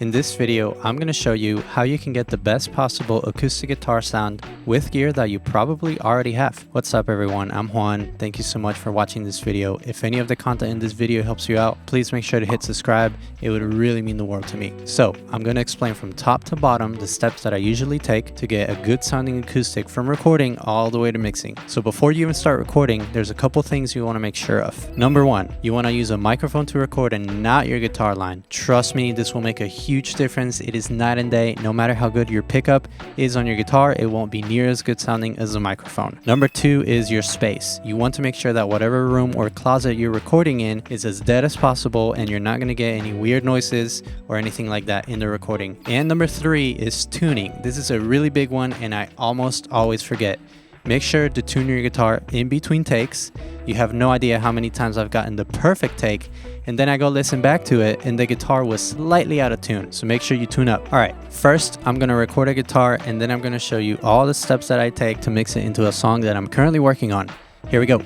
In this video, I'm going to show you how you can get the best possible acoustic guitar sound with gear that you probably already have. What's up everyone, I'm Juan. Thank you so much for watching this video. If any of the content in this video helps you out, please make sure to hit subscribe. It would really mean the world to me. So I'm going to explain from top to bottom the steps that I usually take to get a good sounding acoustic from recording all the way to mixing. So before you even start recording, there's a couple things you want to make sure of. Number one, you want to use a microphone to record and not your guitar line. Trust me, this will make a huge difference. It is night and day. No matter how good your pickup is on your guitar, it won't be near as good sounding as a microphone. Number two is your space. You want to make sure that whatever room or closet you're recording in is as dead as possible and you're not going to get any weird noises or anything like that in the recording. And number three is tuning. This is a really big one and I almost always forget. Make sure to tune your guitar in between takes. You have no idea how many times I've gotten the perfect take and then I go listen back to it and the guitar was slightly out of tune. So make sure you tune up. Alright, first I'm going to record a guitar and then I'm going to show you all the steps that I take to mix it into a song that I'm currently working on. Here we go.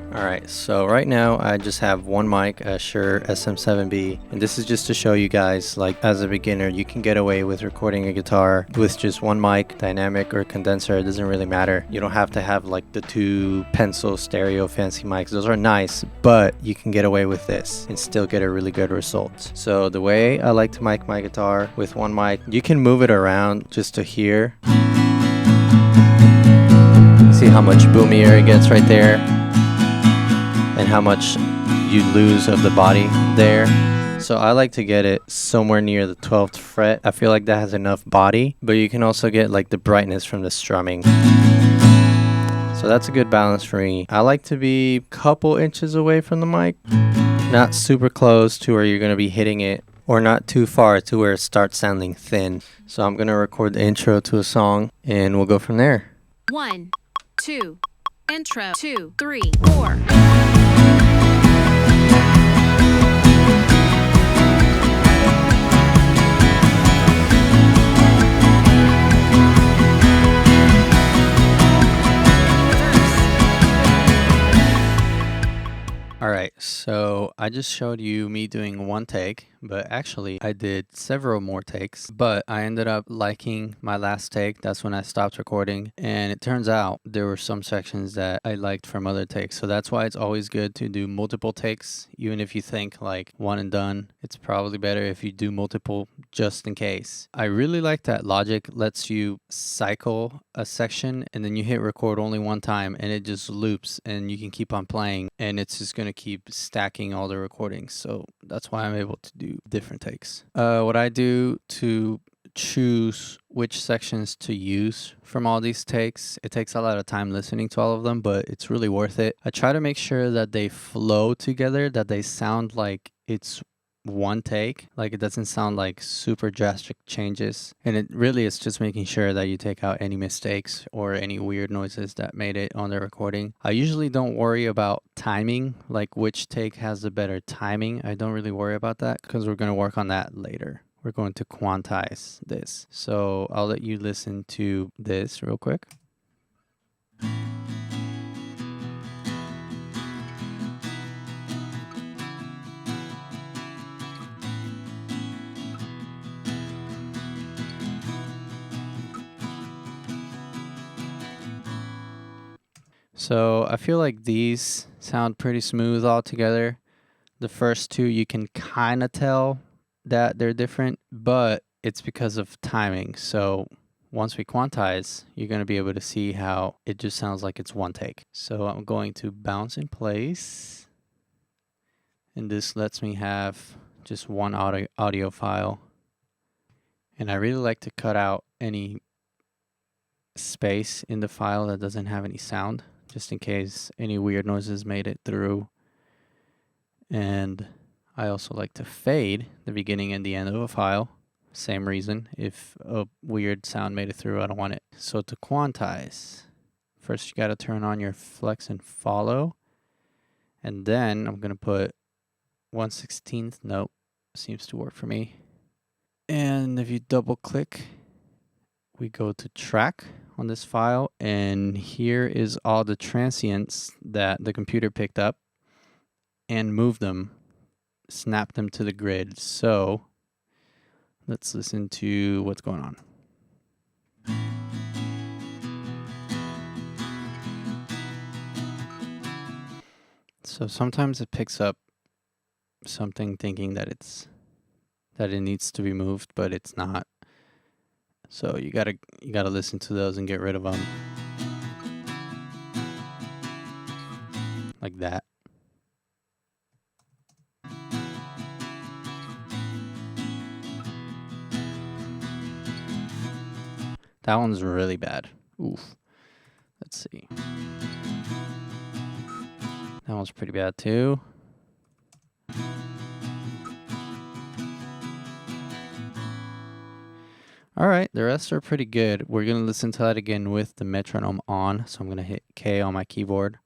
Alright, so right now I just have one mic, a Shure SM7B, and this is just to show you guys, like, as a beginner, you can get away with recording a guitar with just one mic, dynamic or condenser. It doesn't really matter. You don't have to have like the two pencil stereo fancy mics. Those are nice, but you can get away with this and still get a really good result. So the way I like to mic my guitar with one mic, you can move it around just to hear. See how much boomier it gets right there? And how much you lose of the body there. So I like to get it somewhere near the 12th fret. I feel like that has enough body, but you can also get like the brightness from the strumming. So that's a good balance for me. I like to be a couple inches away from the mic, not super close to where you're going to be hitting it, or not too far to where it starts sounding thin. So I'm going to record the intro to a song and we'll go from there. 1, 2, intro, 2, 3, 4. Alright, so I just showed you me doing one take, but actually I did several more takes, but I ended up liking my last take. That's when I stopped recording, and it turns out there were some sections that I liked from other takes. So that's why it's always good to do multiple takes, even if you think like one and done. It's probably better if you do multiple just in case. I really like that Logic lets you cycle a section and then you hit record only one time and it just loops and you can keep on playing and it's just going to keep stacking all the recordings. So that's why I'm able to do different takes. What I do to choose which sections to use from all these takes, it takes a lot of time listening to all of them, but it's really worth it. I try to make sure that they flow together, that they sound like it's one take, like it doesn't sound like super drastic changes, and it really is just making sure that you take out any mistakes or any weird noises that made it on the recording. I usually don't worry about timing, like which take has the better timing. I don't really worry about that because we're going to work on that later. We're going to quantize this. So I'll let you listen to this real quick. So I feel like these sound pretty smooth all together. The first two you can kind of tell that they're different, but it's because of timing. So once we quantize, you're going to be able to see how it just sounds like it's one take. So I'm going to bounce in place, and this lets me have just one audio file. And I really like to cut out any space in the file that doesn't have any sound, just in case any weird noises made it through. And I also like to fade the beginning and the end of a file. Same reason. If a weird sound made it through, I don't want it. So to quantize, first you got to turn on your flex and follow. And then I'm going to put 1/16. Nope, seems to work for me. And if you double click, we go to track on this file, and here is all the transients that the computer picked up and moved them snap them to the grid. So Let's listen to what's going on. So sometimes it picks up something thinking that it needs to be moved, but it's not. So you gotta listen to those and get rid of them. Like that. That one's really bad. Oof. Let's see. That one's pretty bad too. All right, the rest are pretty good. We're gonna listen to that again with the metronome on. So I'm gonna hit K on my keyboard.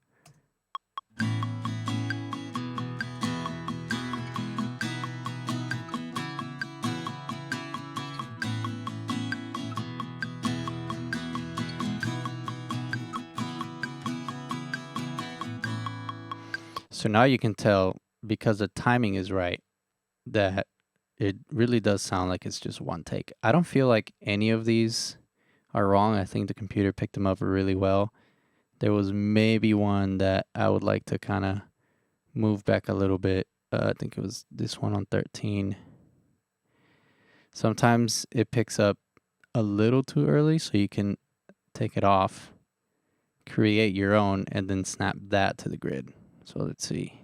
So now you can tell, because the timing is right, that it really does sound like it's just one take. I don't feel like any of these are wrong. I think the computer picked them up really well. There was maybe one that I would like to kind of move back a little bit. I think it was this one on 13. Sometimes it picks up a little too early, so you can take it off, create your own, and then snap that to the grid. So let's see.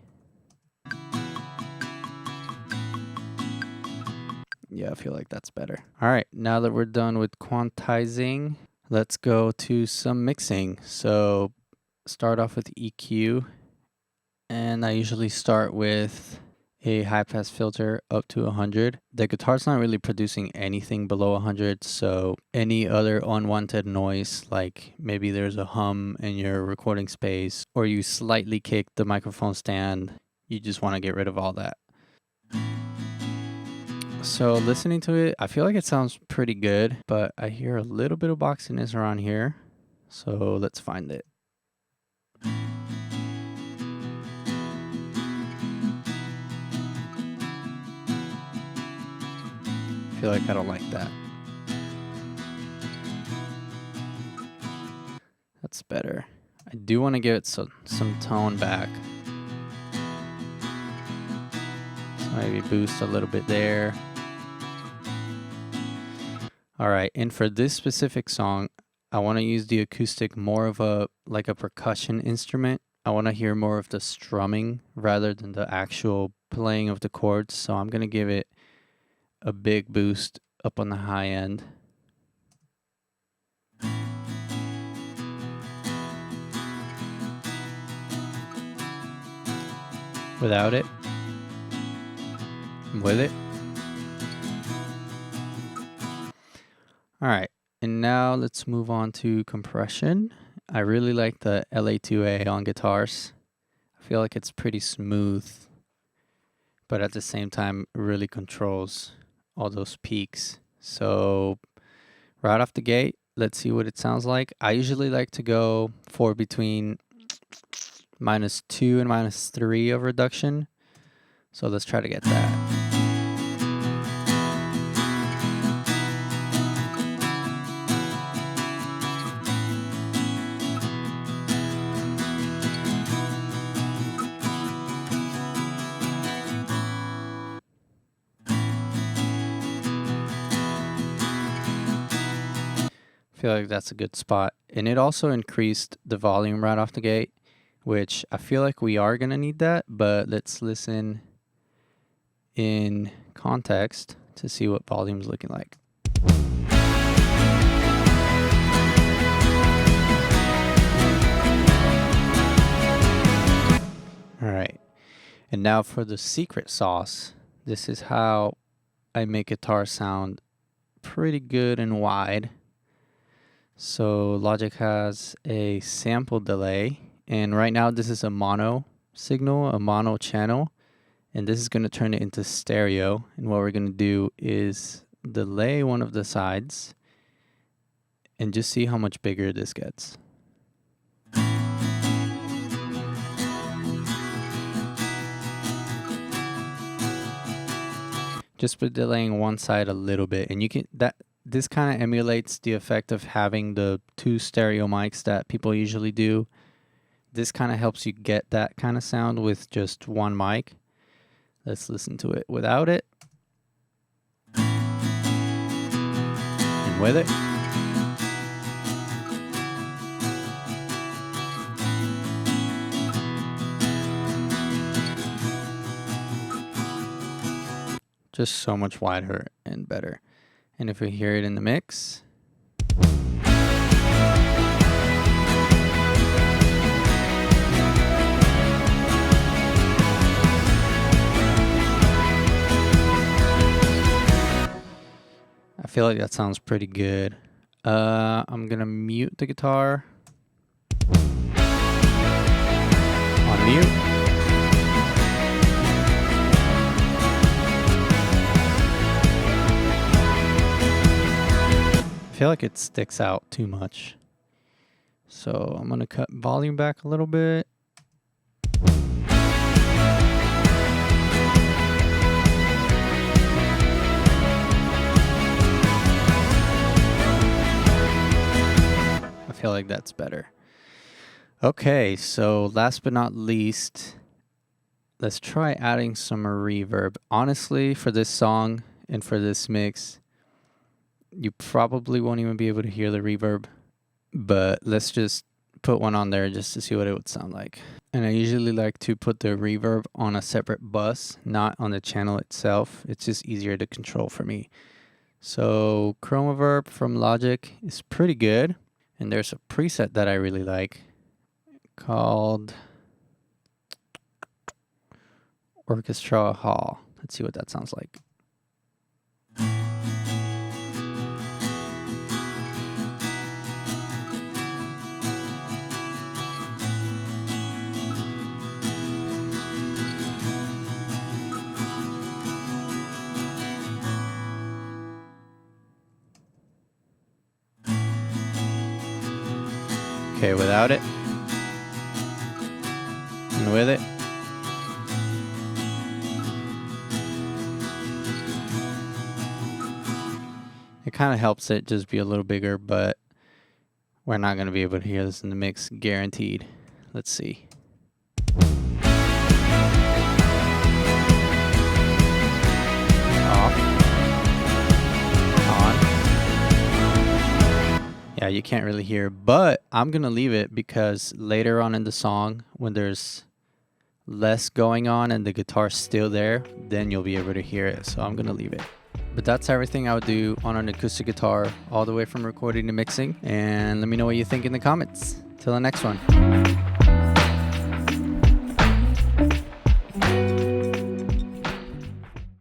Yeah, I feel like that's better. All right, now that we're done with quantizing, let's go to some mixing. So start off with EQ, and I usually start with a high pass filter up to 100. The guitar's not really producing anything below 100, so any other unwanted noise, like maybe there's a hum in your recording space, or you slightly kick the microphone stand, you just want to get rid of all that. So listening to it, I feel like it sounds pretty good, but I hear a little bit of boxiness around here. So let's find it. I feel like I don't like that. That's better. I do want to give it some tone back. So maybe boost a little bit there. All right, and for this specific song, I want to use the acoustic more of a percussion instrument. I want to hear more of the strumming rather than the actual playing of the chords. So I'm going to give it a big boost up on the high end. Without it. With it. All right, and now let's move on to compression. I really like the LA2A on guitars. I feel like it's pretty smooth, but at the same time, it really controls all those peaks. So right off the gate, let's see what it sounds like. I usually like to go for between -2 and -3 of reduction. So let's try to get that. I feel like that's a good spot. And it also increased the volume right off the gate, which I feel like we are going to need that, but let's listen in context to see what volume's looking like. All right. And now for the secret sauce. This is how I make guitar sound pretty good and wide. So Logic has a sample delay, and right now this is a mono signal, a mono channel, and this is going to turn it into stereo. And what we're going to do is delay one of the sides and just see how much bigger this gets. just by delaying one side a little bit. And you can, this kind of emulates the effect of having the 2 stereo mics that people usually do. This kind of helps you get that kind of sound with just one mic. Let's listen to it without it. And with it. Just so much wider and better. And if we hear it in the mix, I feel like that sounds pretty good. I'm gonna mute the guitar. On mute. I feel like it sticks out too much. So I'm gonna cut volume back a little bit. I feel like that's better. Okay, so last but not least, let's try adding some reverb. Honestly, for this song and for this mix, you probably won't even be able to hear the reverb, but let's just put one on there just to see what it would sound like. And I usually like to put the reverb on a separate bus, not on the channel itself. It's just easier to control for me. So Chroma Reverb from Logic is pretty good. And there's a preset that I really like called Orchestra Hall. Let's see what that sounds like. Okay, without it and with it. It kind of helps it just be a little bigger, but we're not going to be able to hear this in the mix, guaranteed. Let's see. Off. On. Yeah, you can't really hear, but I'm going to leave it because later on in the song, when there's less going on and the guitar's still there, then you'll be able to hear it. So I'm going to leave it. But that's everything I would do on an acoustic guitar, all the way from recording to mixing. And let me know what you think in the comments. Till the next one.